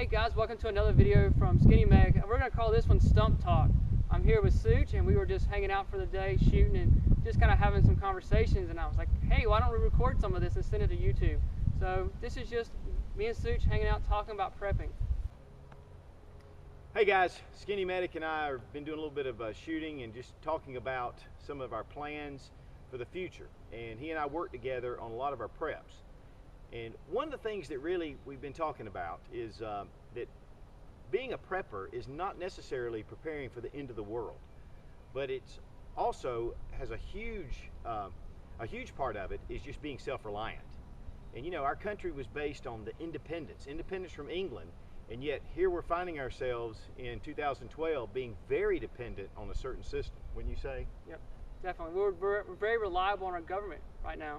Hey guys, welcome to another video from Skinny Meg. We're going to call this one Stump Talk. I'm here with Sootch and we were just hanging out for the day, shooting and just kind of having some conversations, and I was like, hey, why don't we record some of this and send it to YouTube? So this is just me and Sootch hanging out talking about prepping. Hey guys, Skinny Medic and I have been doing a little bit of shooting and just talking about some of our plans for the future. And he and I work together on a lot of our preps. And one of the things that really we've been talking about is that being a prepper is not necessarily preparing for the end of the world, but it's also has a huge part of it is just being self-reliant. And you know, our country was based on the independence from England, and yet here we're finding ourselves in 2012 being very dependent on a certain system. Wouldn't you say? Yep, definitely. We're very reliable on our government right now.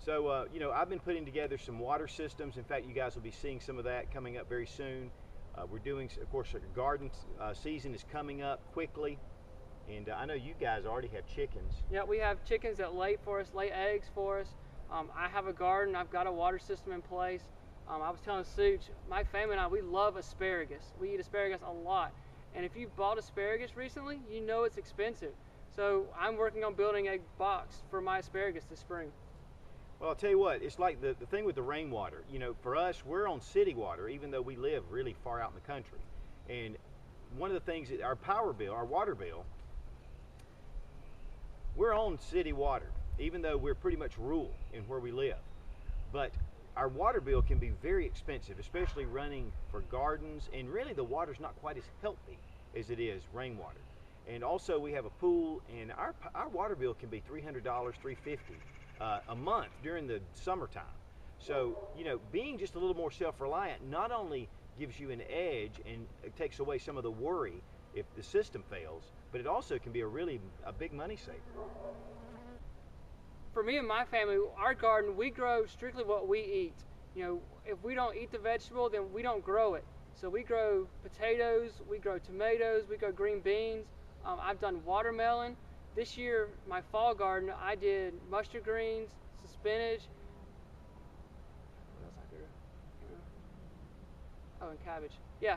So, you know, I've been putting together some water systems. In fact, you guys will be seeing some of that coming up very soon. We're doing, of course, our garden season is coming up quickly. And I know you guys already have chickens. Yeah, we have chickens that lay eggs for us. I have a garden. I've got a water system in place. I was telling Sootch, my family and I, we love asparagus. We eat asparagus a lot. And if you bought asparagus recently, you know it's expensive. So I'm working on building a box for my asparagus this spring. Well, I'll tell you what, it's like the thing with the rainwater. You know, for us, we're on city water, even though we live really far out in the country. And one of the things that our power bill, our water bill, we're on city water, even though we're pretty much rural in where we live. But our water bill can be very expensive, especially running for gardens, and really the water's not quite as healthy as it is rainwater. And also we have a pool, and our water bill can be $300, $350 a month during the summertime. So, you know, being just a little more self-reliant not only gives you an edge and it takes away some of the worry if the system fails, but it also can be a big money saver. For me and my family, our garden, we grow strictly what we eat. You know, if we don't eat the vegetable, then we don't grow it. So we grow potatoes, we grow tomatoes, we grow green beans. I've done watermelon. This year, my fall garden, I did mustard greens, some spinach. What else I grew? Oh, and cabbage. Yeah.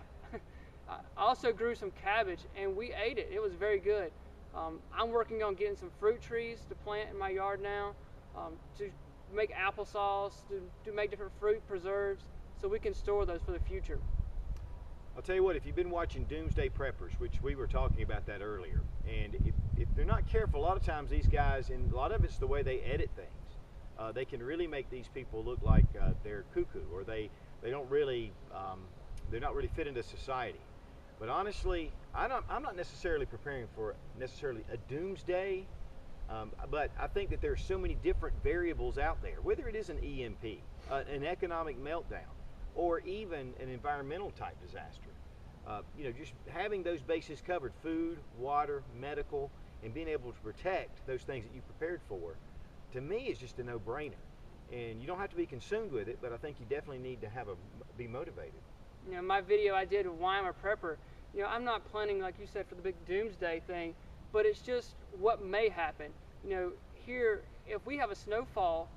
I also grew some cabbage, and we ate it. It was very good. I'm working on getting some fruit trees to plant in my yard now, to make applesauce, to make different fruit preserves, so we can store those for the future. I'll tell you what, if you've been watching Doomsday Preppers, which we were talking about that earlier, and if they're not careful, a lot of times these guys, and a lot of it's the way they edit things, they can really make these people look like they're cuckoo, or they don't really, they're not really fit into society. But honestly, I'm not necessarily preparing for necessarily a doomsday, but I think that there are so many different variables out there, whether it is an EMP, an economic meltdown, or even an environmental type disaster. You know, just having those bases covered, food, water, medical, and being able to protect those things that you prepared for, to me is just a no-brainer. And you don't have to be consumed with it, but I think you definitely need to be motivated. You know, my video I did of why I'm a prepper, you know, I'm not planning, like you said, for the big doomsday thing, but it's just what may happen. You know, here, if we have a snowfall,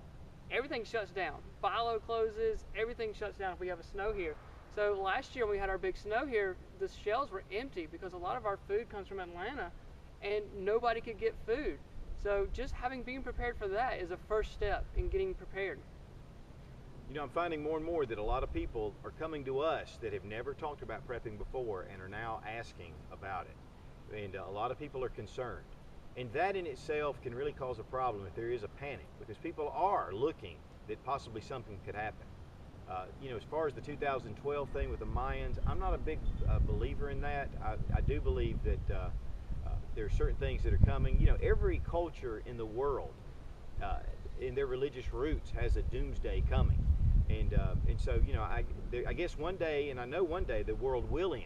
everything shuts down. Philo closes, everything shuts down if we have a snow here. So last year when we had our big snow here, the shelves were empty because a lot of our food comes from Atlanta and nobody could get food. So just being prepared for that is a first step in getting prepared. You know, I'm finding more and more that a lot of people are coming to us that have never talked about prepping before and are now asking about it. And a lot of people are concerned. And that in itself can really cause a problem if there is a panic, because people are looking that possibly something could happen. You know, as far as the 2012 thing with the Mayans, I'm not a big believer in that. I do believe that there are certain things that are coming. You know, every culture in the world, in their religious roots, has a doomsday coming. And so, you know, I guess one day, and I know one day, the world will end.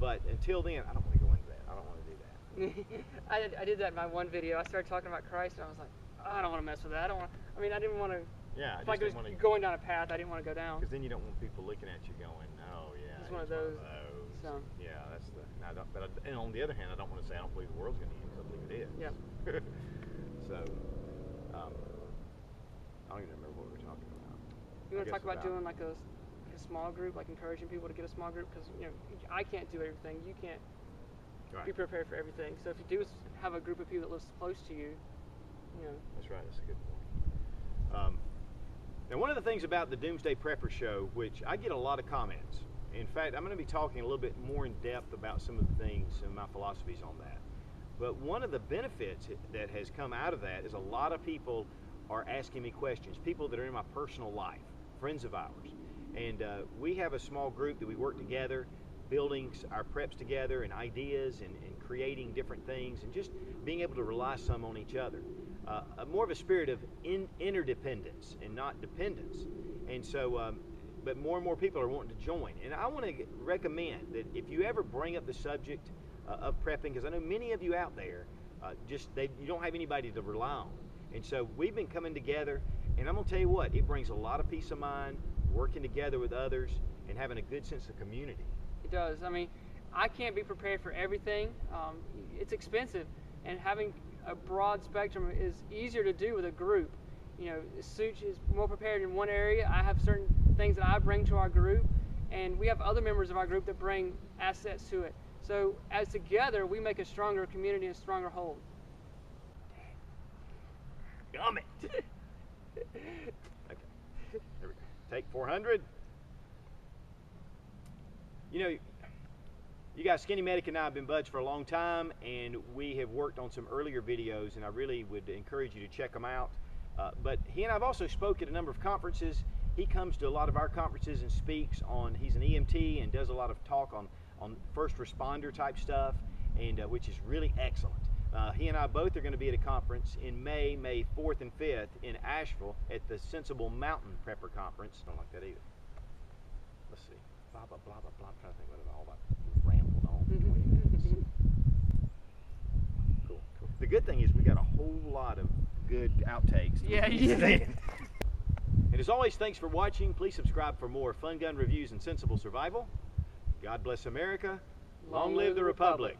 But until then, I don't want to go into that. I don't want to do that. I did that in my one video. I started talking about Christ, and I was like, oh, I don't want to mess with that. I didn't want to. Yeah, if I was going down a path I didn't want to go down. Because then you don't want people looking at you going, oh yeah, it's one of those. So yeah, that's the. And on the other hand, I don't want to say I don't believe the world's going to end, because I believe it is. Yeah. So, I don't even remember what we were talking about. You want to talk about doing like a small group, like encouraging people to get a small group, because I can't do everything. You can't be prepared for everything. So if you do have a group of people that lives close to you, That's right. That's a good point. Now, one of the things about the Doomsday Prepper Show, which I get a lot of comments. In fact, I'm going to be talking a little bit more in depth about some of the things and my philosophies on that. But one of the benefits that has come out of that is a lot of people are asking me questions, people that are in my personal life, friends of ours. And we have a small group that we work together, building our preps together and ideas and creating different things and just being able to rely some on each other. More of a spirit of interdependence and not dependence. And so, but more and more people are wanting to join. And I want to recommend that if you ever bring up the subject of prepping, because I know many of you out there, you don't have anybody to rely on. And so we've been coming together, and I'm going to tell you what, it brings a lot of peace of mind, working together with others and having a good sense of community. It does. I mean, I can't be prepared for everything. It's expensive, and having a broad spectrum is easier to do with a group. Sootch is more prepared in one area. I have certain things that I bring to our group, and we have other members of our group that bring assets to it. So as together, we make a stronger community and a stronger whole. Gum it. Okay, here we go. Take 400. You guys, Skinny Medic and I have been buds for a long time, and we have worked on some earlier videos, and I really would encourage you to check them out. But he and I have also spoke at a number of conferences. He comes to a lot of our conferences and speaks on, he's an EMT and does a lot of talk on first responder type stuff, and which is really excellent. He and I both are going to be at a conference in May 4th and 5th in Asheville at the Sensible Mountain Prepper Conference. Don't like that either. Let's see. Blah, blah, blah, blah, blah. I'm trying to think what it all about. Rambled on for 20 minutes. Cool. The good thing is we got a whole lot of good outtakes. Yeah, you did. And as always, thanks for watching. Please subscribe for more fun gun reviews and sensible survival. God bless America. Long live the Republic.